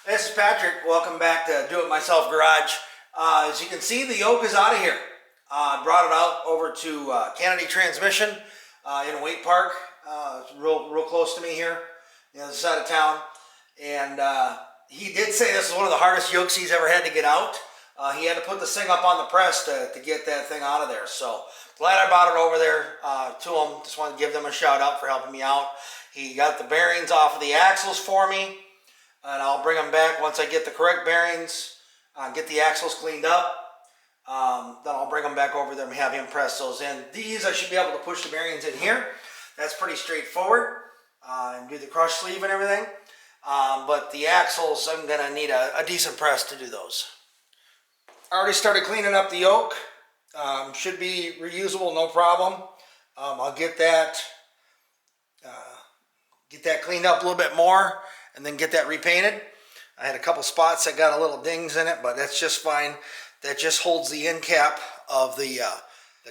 This is Patrick. Welcome back to Do It Myself Garage. As you can see, the yoke is out of here. Brought it out over to Kennedy Transmission in Waite Park. It's real close to me here, the other side of town. And he did say this is one of the hardest yokes he's ever had to get out. He had to put this thing up on the press to get that thing out of there. So glad I brought it over there to him. Just wanted to give them a shout out for helping me out. He got the bearings off of the axles for me. And I'll bring them back once I get the correct bearings, get the axles cleaned up. Then I'll bring them back over there and have him press those in. These, I should be able to push the bearings in here. That's pretty straightforward. And do the crush sleeve and everything. But the axles, I'm going to need a decent press to do those. I already started cleaning up the yoke. Should be reusable, no problem. I'll get that cleaned up a little bit more. And then get that repainted. I had a couple spots that got a little dings in it, but that's just fine. That just holds the end cap of the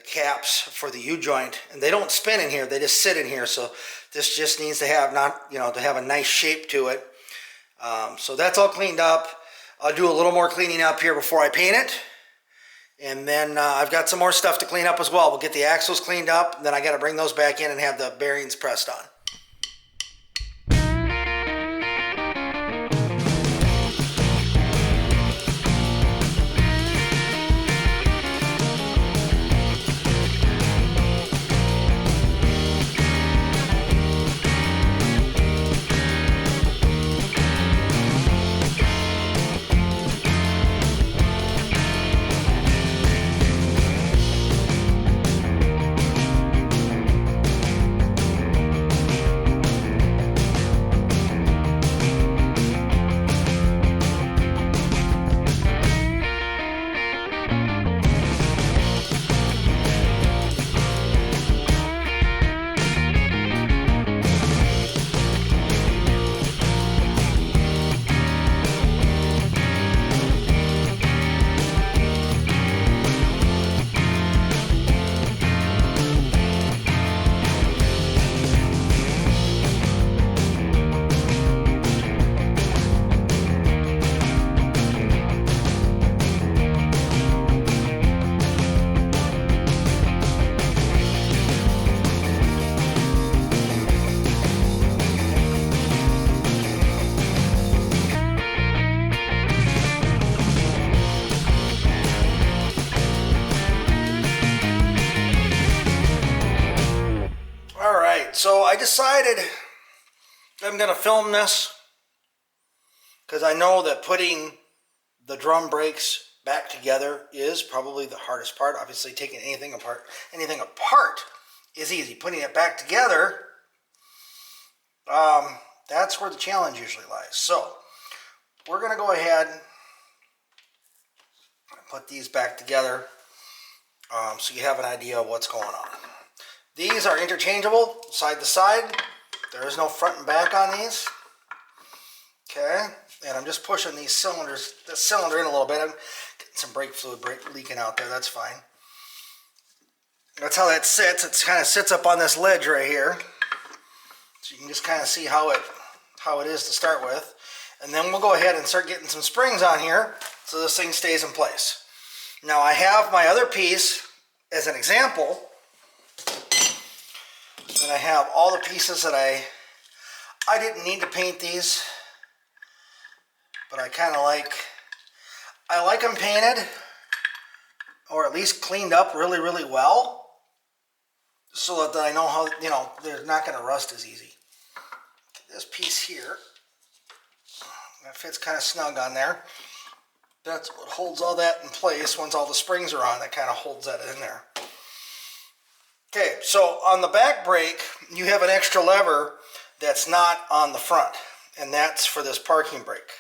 caps for the U-joint, and they don't spin in here. They just sit in here. So this just needs to have to have a nice shape to it. So that's all cleaned up. I'll do a little more cleaning up here before I paint it, and then I've got some more stuff to clean up as well. We'll get the axles cleaned up. Then I got to bring those back in and have the bearings pressed on. So I decided I'm going to film this because I know that putting the drum brakes back together is probably the hardest part. Obviously, taking anything apart is easy. Putting it back together, that's where the challenge usually lies. So we're going to go ahead and put these back together so you have an idea of what's going on. These are interchangeable side to side. There is no front and back on these. Okay, and I'm just pushing this cylinder in a little bit. I'm getting some brake fluid leaking out there. That's fine. That's how that sits. It kind of sits up on this ledge right here. So you can just kind of see how it is to start with. And then we'll go ahead and start getting some springs on here so this thing stays in place. Now I have my other piece as an example. And I have all the pieces that I didn't need to paint these, but I kind of like them painted, or at least cleaned up really well, so that I know how, they're not going to rust as easy. This piece here, that fits kind of snug on there. That's what holds all that in place. Once all the springs are on, that kind of holds that in there. Okay, so on the back brake, you have an extra lever that's not on the front, and that's for this parking brake.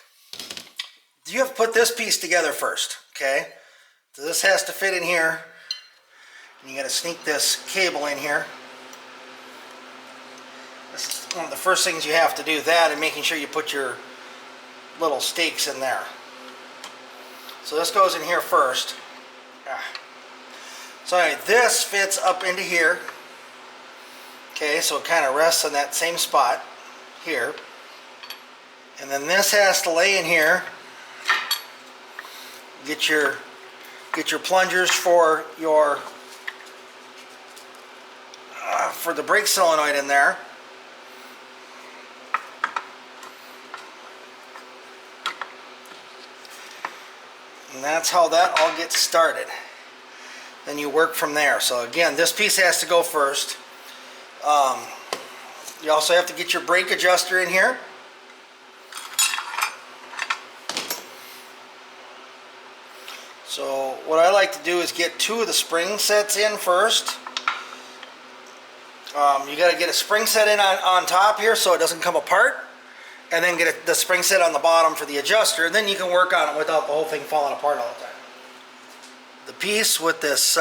You have to put this piece together first, okay? So this has to fit in here, and you got to sneak this cable in here. This is one of the first things you have to do, that and making sure you put your little stakes in there. So this goes in here first. So anyway, this fits up into here. Okay, so it kind of rests on that same spot here. And then this has to lay in here. Get your plungers for the brake solenoid in there. And that's how that all gets started. Then you work from there. So again, this piece has to go first. You also have to get your brake adjuster in here. So what I like to do is get 2 of the spring sets in first. You got to get a spring set in on top here so it doesn't come apart, and then get the spring set on the bottom for the adjuster, and then you can work on it without the whole thing falling apart all the time. The piece with this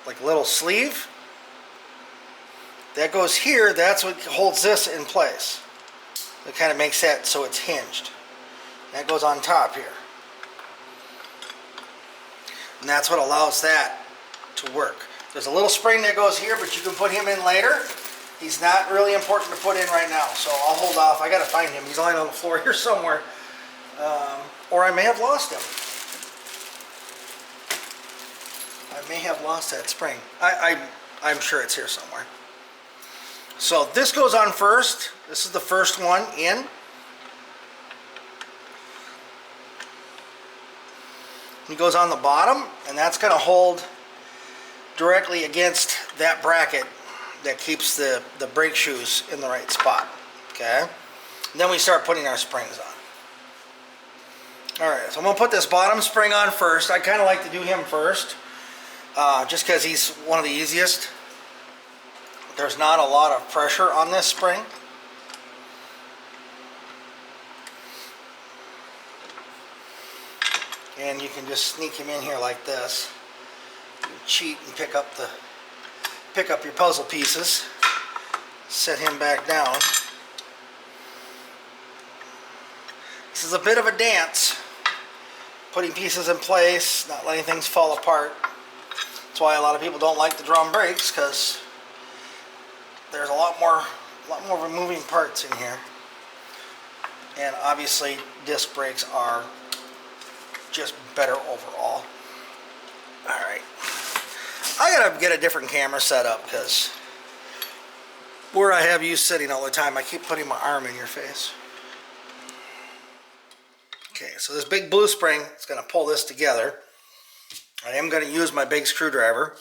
like little sleeve that goes here, that's what holds this in place. It kind of makes that so it's hinged. That goes on top here. And that's what allows that to work. There's a little spring that goes here, but you can put him in later. He's not really important to put in right now, so I'll hold off. I gotta find him. He's lying on the floor here somewhere. Or I may have lost him. I may have lost that spring. I'm sure it's here somewhere. So this goes on first. This is the first one in. He goes on the bottom, and that's going to hold directly against that bracket that keeps the brake shoes in the right spot. Okay? And then we start putting our springs on. Alright, so I'm going to put this bottom spring on first. I kind of like to do him first, just because he's one of the easiest. There's not a lot of pressure on this spring. And you can just sneak him in here like this. You cheat and pick up your puzzle pieces. Set him back down. This is a bit of a dance, putting pieces in place, not letting things fall apart. That's why a lot of people don't like the drum brakes, because there's a lot more moving parts in here. And obviously disc brakes are just better overall. Alright. I gotta get a different camera set up, because where I have you sitting all the time, I keep putting my arm in your face. Okay, so this big blue spring is going to pull this together. I am going to use my big screwdriver.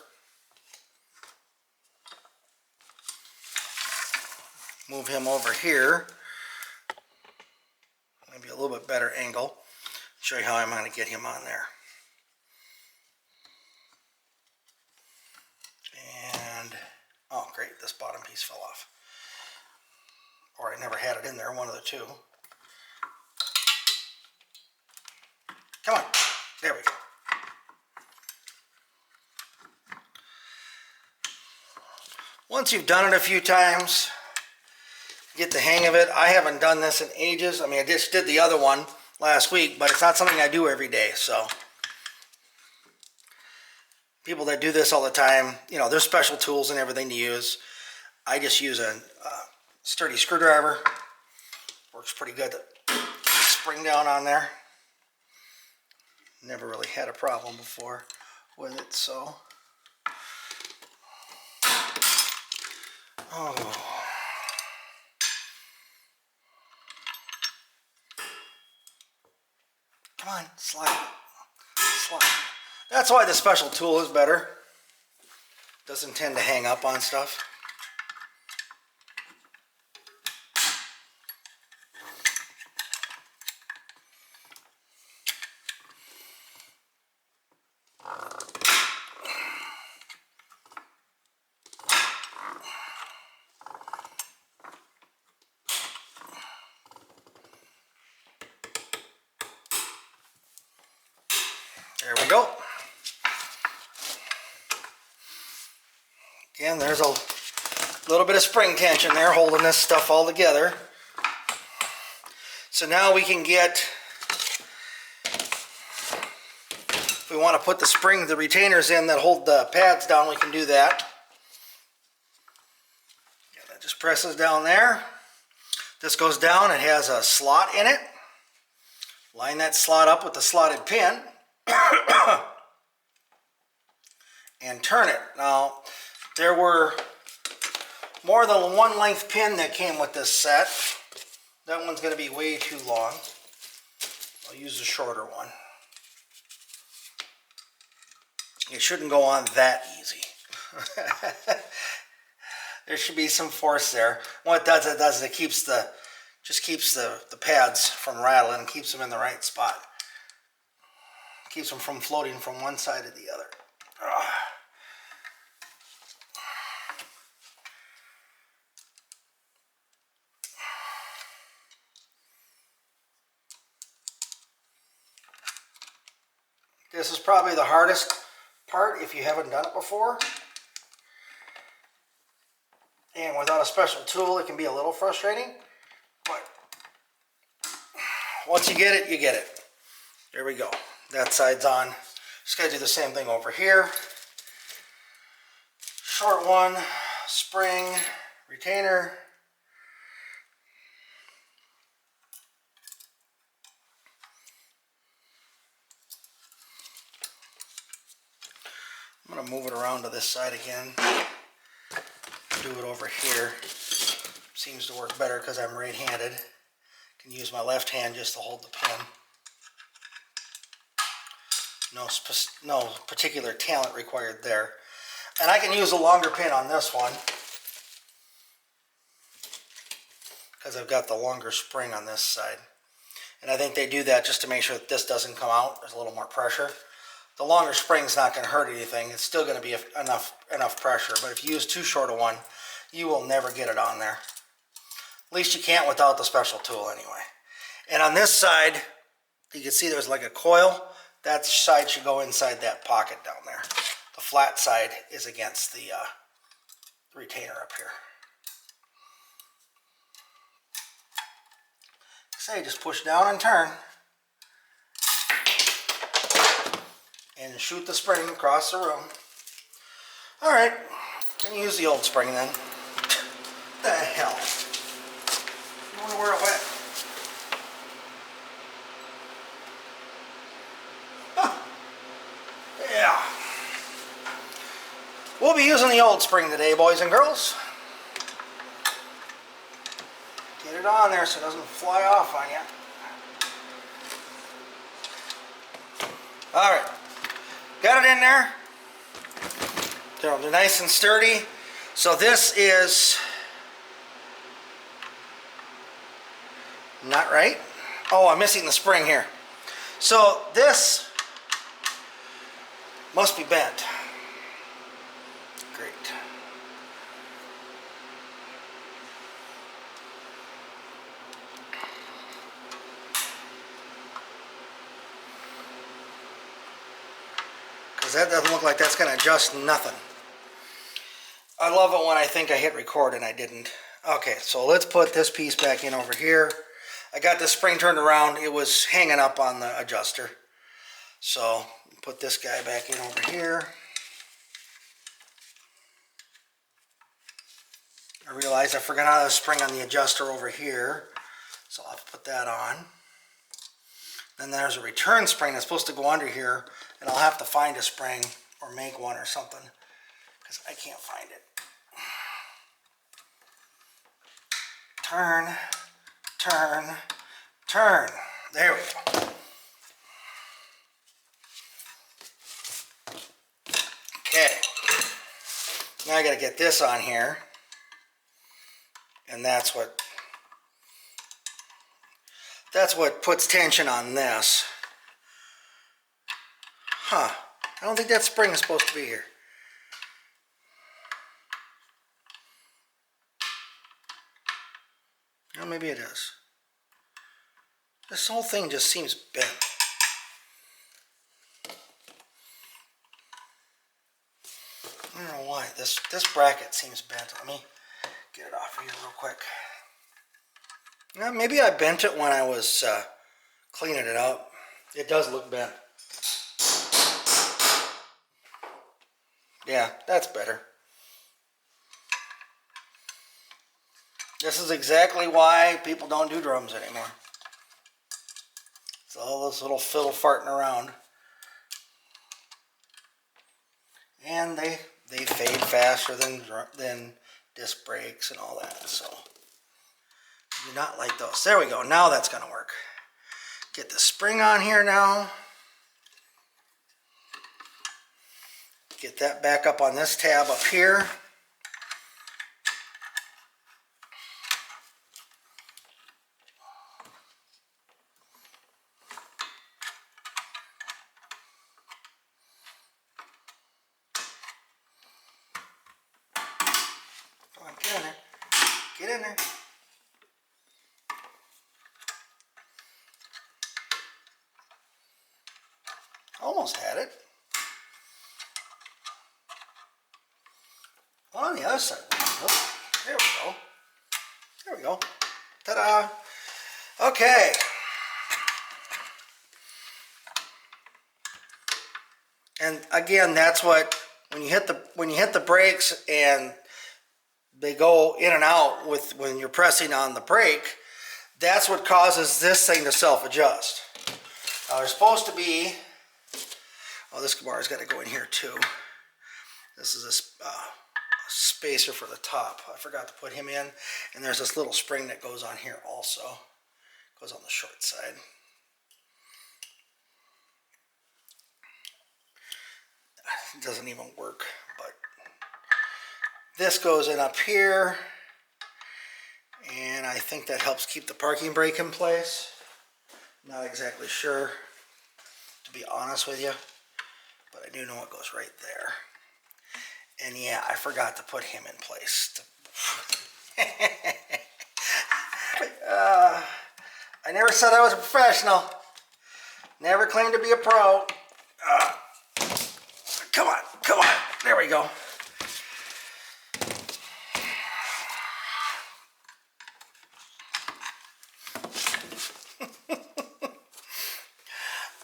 Move him over here. Maybe a little bit better angle. Show you how I'm going to get him on there. And, oh great, this bottom piece fell off. Or I never had it in there, one of the two. Come on, there we go. Once you've done it a few times, get the hang of it. I haven't done this in ages. I mean, I just did the other one last week, but it's not something I do every day, so. People that do this all the time, you know, there's special tools and everything to use. I just use a sturdy screwdriver. Works pretty good to spring down on there. Never really had a problem before with it, so. Oh. Come on, slide. Slide. That's why the special tool is better. Doesn't tend to hang up on stuff. There we go. Again, there's a little bit of spring tension there holding this stuff all together. So now we can get, if we want to put the retainers in that hold the pads down, we can do that. Yeah, that just presses down there. This goes down. It has a slot in it. Line that slot up with the slotted pin and turn it. Now, there were more than one length pin that came with this set. That one's going to be way too long. I'll use a shorter one. It shouldn't go on that easy. There should be some force there. What it does is it keeps just keeps the pads from rattling and keeps them in the right spot. Keeps them from floating from one side to the other. This is probably the hardest part if you haven't done it before. And without a special tool, it can be a little frustrating. But once you get it, you get it. There we go. That side's on. Just got to do the same thing over here. Short one, spring, retainer. I'm going to move it around to this side again. Do it over here. Seems to work better because I'm right-handed. Can use my left hand just to hold the pin. No particular talent required there. And I can use a longer pin on this one because I've got the longer spring on this side. And I think they do that just to make sure that this doesn't come out. There's a little more pressure. The longer spring's not going to hurt anything. It's still going to be enough pressure. But if you use too short a one, you will never get it on there. At least you can't without the special tool anyway. And on this side, you can see there's like a coil. That side should go inside that pocket down there. The flat side is against the retainer up here. Say, just push down and turn. And shoot the spring across the room. All right, can use the old spring then. The hell? I wonder where it went. Huh. Yeah. We'll be using the old spring today, boys and girls. Get it on there so it doesn't fly off on you. All right. Got it in there. They're nice and sturdy. So this is not right. Oh, I'm missing the spring here. So this must be bent. Great. That doesn't look like that's going to adjust nothing. I love it when I think I hit record and I didn't. Okay, so let's put this piece back in over here. I got this spring turned around. It was hanging up on the adjuster. So put this guy back in over here. I realized I forgot how to spring on the adjuster over here. So I'll have to put that on. Then there's a return spring that's supposed to go under here. And I'll have to find a spring or make one or something because I can't find it. Turn, turn, turn. There we go. Okay. Now I got to get this on here. And that's what puts tension on this. Huh. I don't think that spring is supposed to be here. Or maybe it is. This whole thing just seems bent. I don't know why. This bracket seems bent. Let me get it off of here real quick. Yeah, maybe I bent it when I was cleaning it up. It does look bent. Yeah, that's better. This is exactly why people don't do drums anymore. It's all this little fiddle farting around. And they fade faster than disc brakes and all that. So do not like those. There we go. Now that's going to work. Get the spring on here now. Get that back up on this tab up here. Come on, get in there. Get in there. Almost had it. Well, on the other side. Oh, there we go. There we go. Ta-da. Okay. And again, that's what when you hit the brakes and they go in and out when you're pressing on the brake, that's what causes this thing to self-adjust. Now there's supposed to be, oh, this bar's got to go in here too. This is a spacer for the top. I forgot to put him in. And there's this little spring that goes on here also. Goes on the short side. It doesn't even work, but this goes in up here. And I think that helps keep the parking brake in place. Not exactly sure, to be honest with you, but I do know it goes right there. And yeah, I forgot to put him in place. I never said I was a professional. Never claimed to be a pro. Come on, come on. There we go.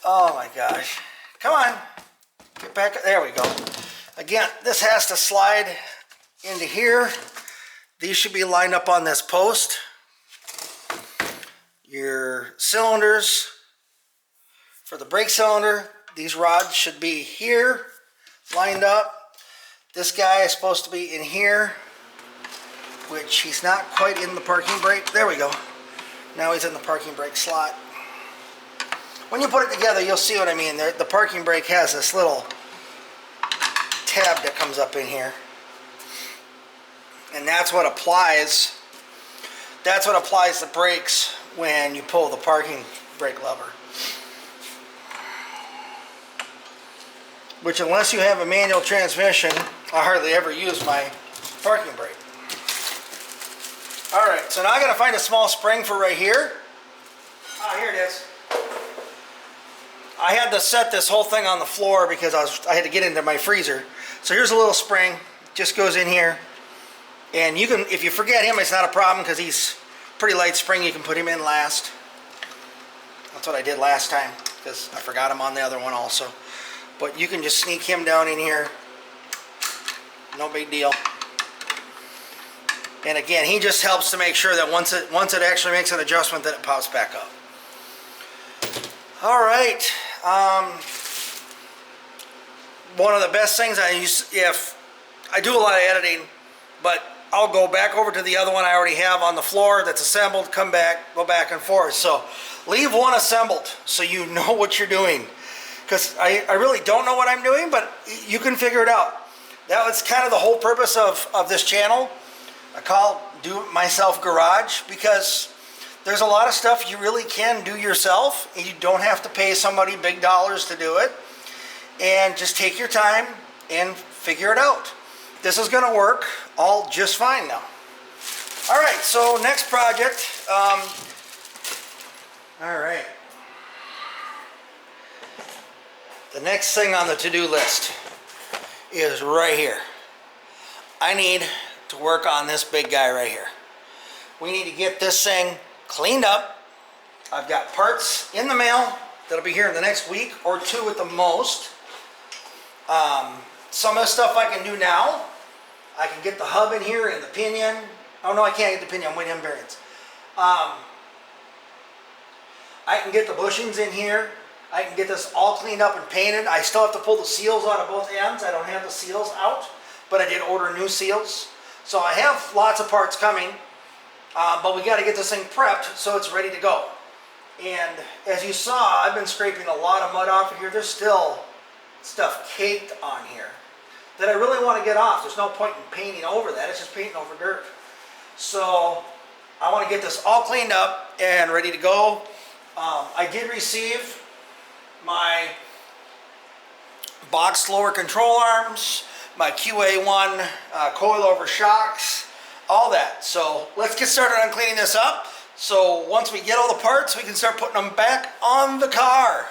Oh my gosh. Come on. Get back. There we go. Again, this has to slide into here. These should be lined up on this post. Your cylinders for the brake cylinder, these rods should be here, lined up. This guy is supposed to be in here, which he's not quite in the parking brake. There we go. Now he's in the parking brake slot. When you put it together, you'll see what I mean. The parking brake has this little tab that comes up in here, and that's what applies the brakes when you pull the parking brake lever, which, unless you have a manual transmission, I hardly ever use my parking brake. Alright, so now I gotta find a small spring for right here. Ah, here it is. I had to set this whole thing on the floor because I had to get into my freezer. So here's a little spring, just goes in here. And you can, if you forget him, it's not a problem because he's pretty light spring. You can put him in last. That's what I did last time because I forgot him on the other one also. But you can just sneak him down in here. No big deal. And again, he just helps to make sure that once it actually makes an adjustment, that it pops back up. All right. One of the best things I use, if I do a lot of editing, but I'll go back over to the other one I already have on the floor that's assembled, come back, go back and forth. So leave one assembled so you know what you're doing. Because I really don't know what I'm doing, but you can figure it out. That was kind of the whole purpose of this channel. I call it DoItMyselfGarage, because there's a lot of stuff you really can do yourself, and you don't have to pay somebody big dollars to do it. And just take your time and figure it out. This is going to work all just fine now. All right, so next project. All right. The next thing on the to-do list is right here. I need to work on this big guy right here. We need to get this thing cleaned up. I've got parts in the mail that'll be here in the next week or two at the most. Some of the stuff I can do now. I can get the hub in here and the pinion Oh no, I can't get the pinion weight end bearings. I can get the bushings in here. I can get this all cleaned up and painted. I still have to pull the seals out of both ends. I don't have the seals out, but I did order new seals. So I have lots of parts coming, but we got to get this thing prepped so it's ready to go. And as you saw, I've been scraping a lot of mud off of here. There's still stuff caked on here that I really want to get off. There's no point in painting over that. It's just painting over dirt. So I want to get this all cleaned up and ready to go. I did receive my boxed lower control arms, my QA1 coilover shocks, all that. So let's get started on cleaning this up. So once we get all the parts, we can start putting them back on the car.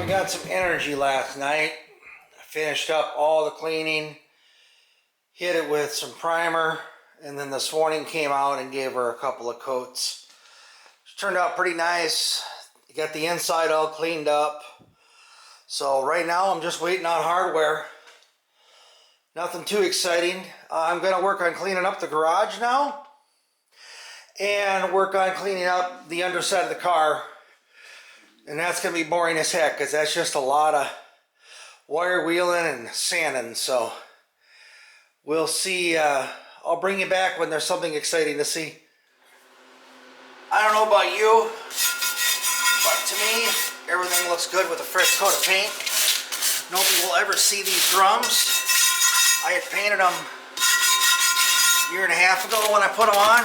Got some energy last night. I finished up all the cleaning, hit it with some primer, and then this morning came out and gave her a couple of coats. It turned out pretty nice. Got the inside all cleaned up. So right now I'm just waiting on hardware. Nothing too exciting. I'm going to work on cleaning up the garage now and work on cleaning up the underside of the car. And that's going to be boring as heck because that's just a lot of wire wheeling and sanding. So we'll see. I'll bring you back when there's something exciting to see. I don't know about you, but to me, everything looks good with a fresh coat of paint. Nobody will ever see these drums. I had painted them a year and a half ago when I put them on,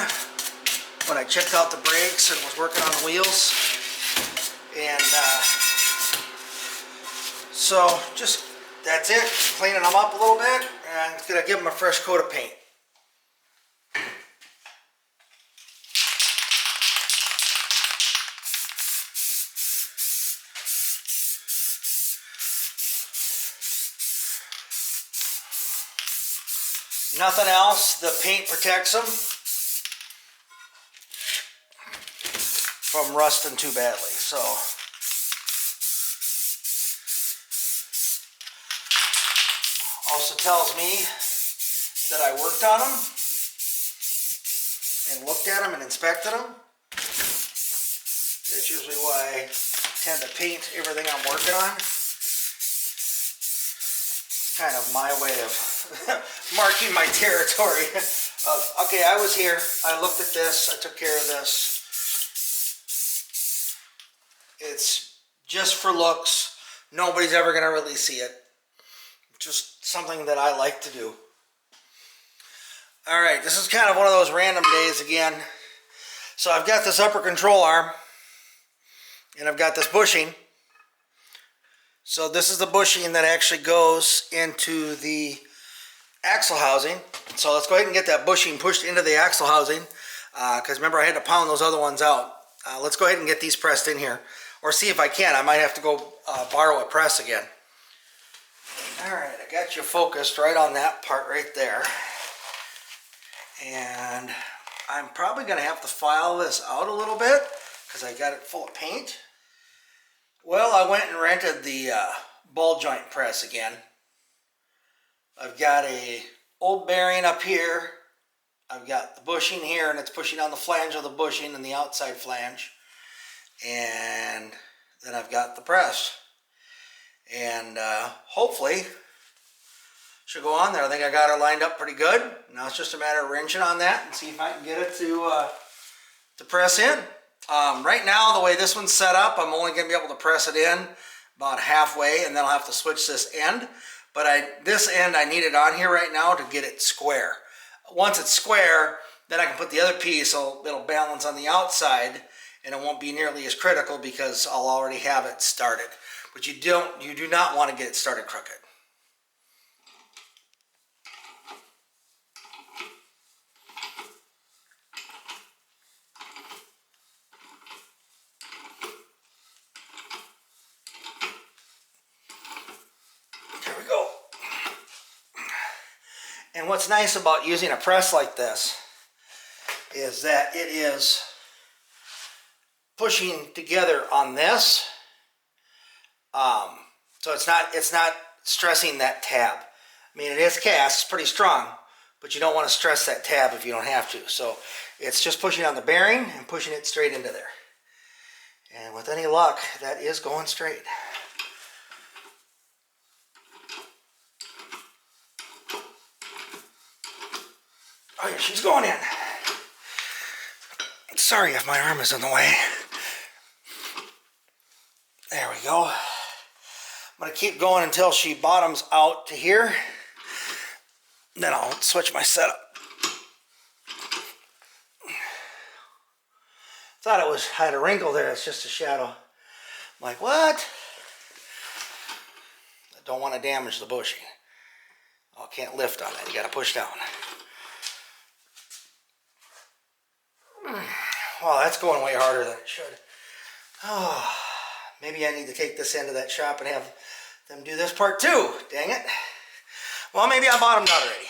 when I checked out the brakes and was working on the wheels. And so just, that's it, cleaning them up a little bit, and it's going to give them a fresh coat of paint. Nothing else, the paint protects them from rusting too badly. So also tells me that I worked on them and looked at them and inspected them. That's usually why I tend to paint everything I'm working on. It's kind of my way of marking my territory of, okay, I was here, I looked at this, I took care of this. It's just for looks. Nobody's ever going to really see it. Just something that I like to do. Alright, this is kind of one of those random days again. So I've got this upper control arm, and I've got this bushing. So this is the bushing that actually goes into the axle housing. So let's go ahead and get that bushing pushed into the axle housing, because remember I had to pound those other ones out. Let's go ahead and get these pressed in here. Or see if I can. I might have to go borrow a press again. Alright, I got you focused right on that part right there. And I'm probably going to have to file this out a little bit because I got it full of paint. Well, I went and rented the ball joint press again. I've got a old bearing up here. I've got the bushing here, and it's pushing on the flange of the bushing and the outside flange. And then I've got the press, and hopefully should go on there. I think I got her lined up pretty good. Now it's just a matter of wrenching on that and see if I can get it to press in. Right now, the way this one's set up, I'm only going to be able to press it in about halfway, and then I'll have to switch this end. But this end I need it on here right now to get it square. Once it's square, then I can put the other piece so it'll balance on the outside, and it won't be nearly as critical because I'll already have it started. But you do not want to get it started crooked. There we go. And what's nice about using a press like this is that it is pushing together on this, so it's not stressing that tab. I mean, it is cast, it's pretty strong, but you don't want to stress that tab if you don't have to. So it's just pushing on the bearing and pushing it straight into there. And with any luck, that is going straight. Oh yeah, she's going in. Sorry if my arm is in the way. There we go. I'm going to keep going until she bottoms out to here. Then I'll switch my setup. Thought it had a wrinkle there. It's just a shadow. I'm like, what? I don't want to damage the bushing. Oh, I can't lift on that. You got to push down. Well, that's going way harder than it should. Oh, maybe I need to take this into that shop and have them do this part too. Dang it. Well, maybe I bottomed out already.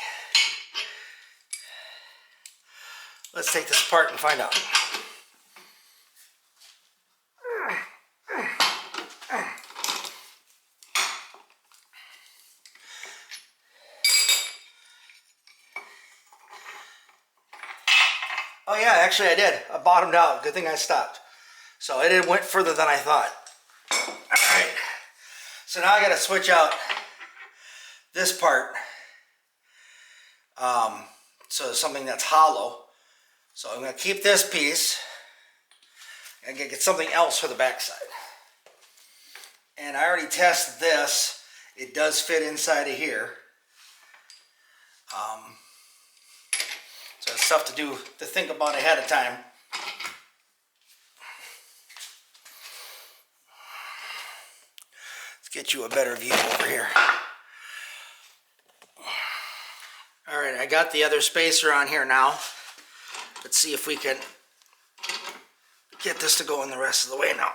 Let's take this apart and find out. Oh yeah, actually I did. I bottomed out. Good thing I stopped. So it went further than I thought. Alright. So now I got to switch out this part. So something that's hollow. So I'm going to keep this piece and get something else for the backside. And I already tested this. It does fit inside of here. So it's stuff to think about ahead of time. Let's get you a better view over here. All right, I got the other spacer on here now. Let's see if we can get this to go in the rest of the way now.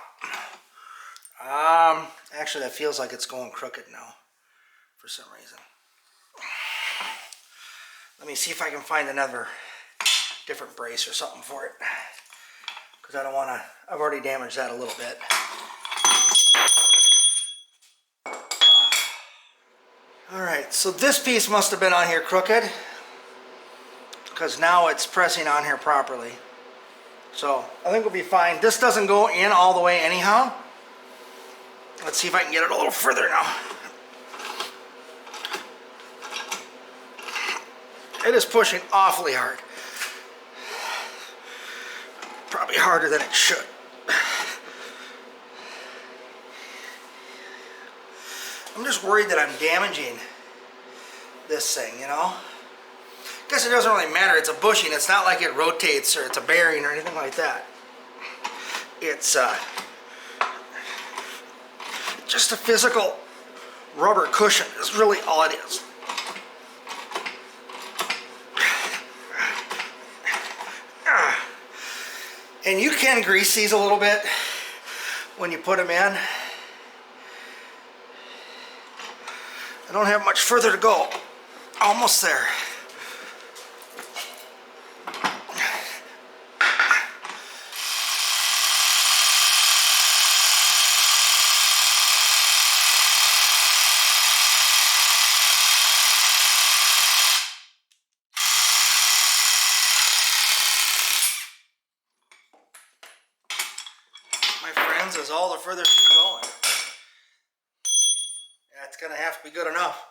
Actually, that feels like it's going crooked now for some reason. Let me see if I can find another different brace or something for it, because I don't want to, I've already damaged that a little bit. Alright, so this piece must have been on here crooked, because now it's pressing on here properly. So I think we'll be fine. This doesn't go in all the way anyhow. Let's see if I can get it a little further now. It is pushing awfully hard. Probably harder than it should. I'm just worried that I'm damaging this thing, you know? I guess it doesn't really matter. It's a bushing. It's not like it rotates or it's a bearing or anything like that. It's just a physical rubber cushion is really all it is. And you can grease these a little bit when you put them in. I don't have much further to go. Almost there. Is all the further keep going. That's gonna have to be good enough.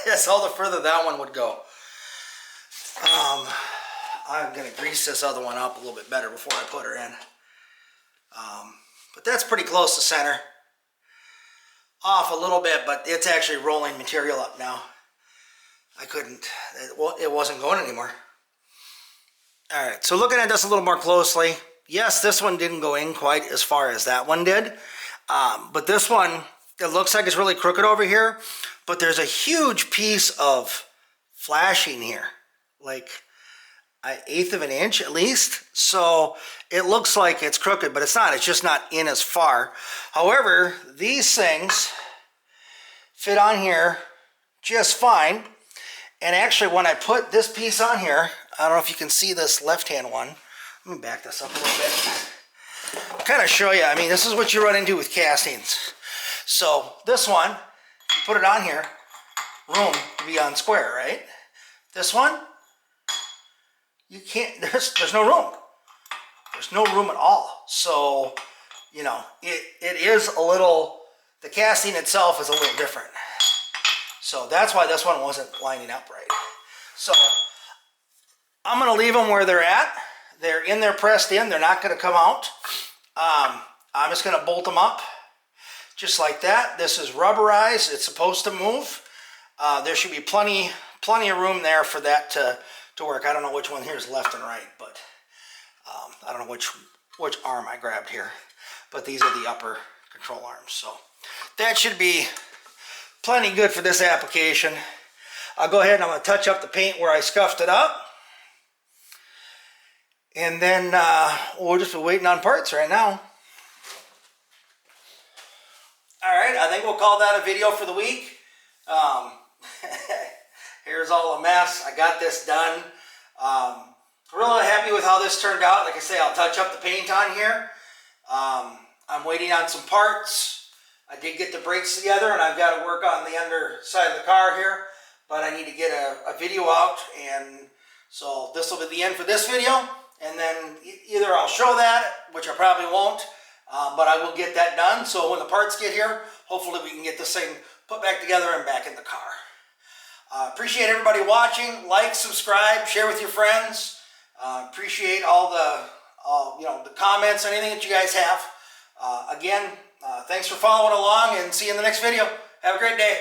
That's all the further that one would go. I'm gonna grease this other one up a little bit better before I put her in. But that's pretty close to center. off a little bit, but it's actually rolling material up now. I couldn't, it wasn't going anymore. All right, so looking at this a little more closely, yes, this one didn't go in quite as far as that one did, but this one, it looks like it's really crooked over here, but there's a huge piece of flashing here, like an eighth of an inch at least. So it looks like it's crooked, but it's not. It's just not in as far. However, these things fit on here just fine. And actually, when I put this piece on here, I don't know if you can see this left-hand one. Let me back this up a little bit. Kind of show you. I mean, this is what you run into with castings. So this one, you put it on here, room to be on square, right? This one, you can't, there's no room. There's no room at all. So, you know, it is a little, the casting itself is a little different. So that's why this one wasn't lining up right. So I'm going to leave them where they're at. They're in there pressed in. They're not going to come out. I'm just going to bolt them up just like that. This is rubberized. It's supposed to move. There should be plenty of room there for that to work. I don't know which one here is left and right, but I don't know which arm I grabbed here. But these are the upper control arms. So that should be plenty good for this application. I'll go ahead and I'm going to touch up the paint where I scuffed it up. And then we'll just be waiting on parts right now. Alright, I think we'll call that a video for the week. Here's all a mess. I got this done. Really happy with how this turned out. Like I say, I'll touch up the paint on here. I'm waiting on some parts. I did get the brakes together, and I've got to work on the underside of the car here, but I need to get a video out, and so this will be the end for this video, and then either I'll show that, which I probably won't, but I will get that done, so when the parts get here, hopefully we can get this thing put back together and back in the car. Appreciate everybody watching. Like, subscribe, share with your friends. Appreciate all the comments, anything that you guys have. Again, thanks for following along, and see you in the next video. Have a great day.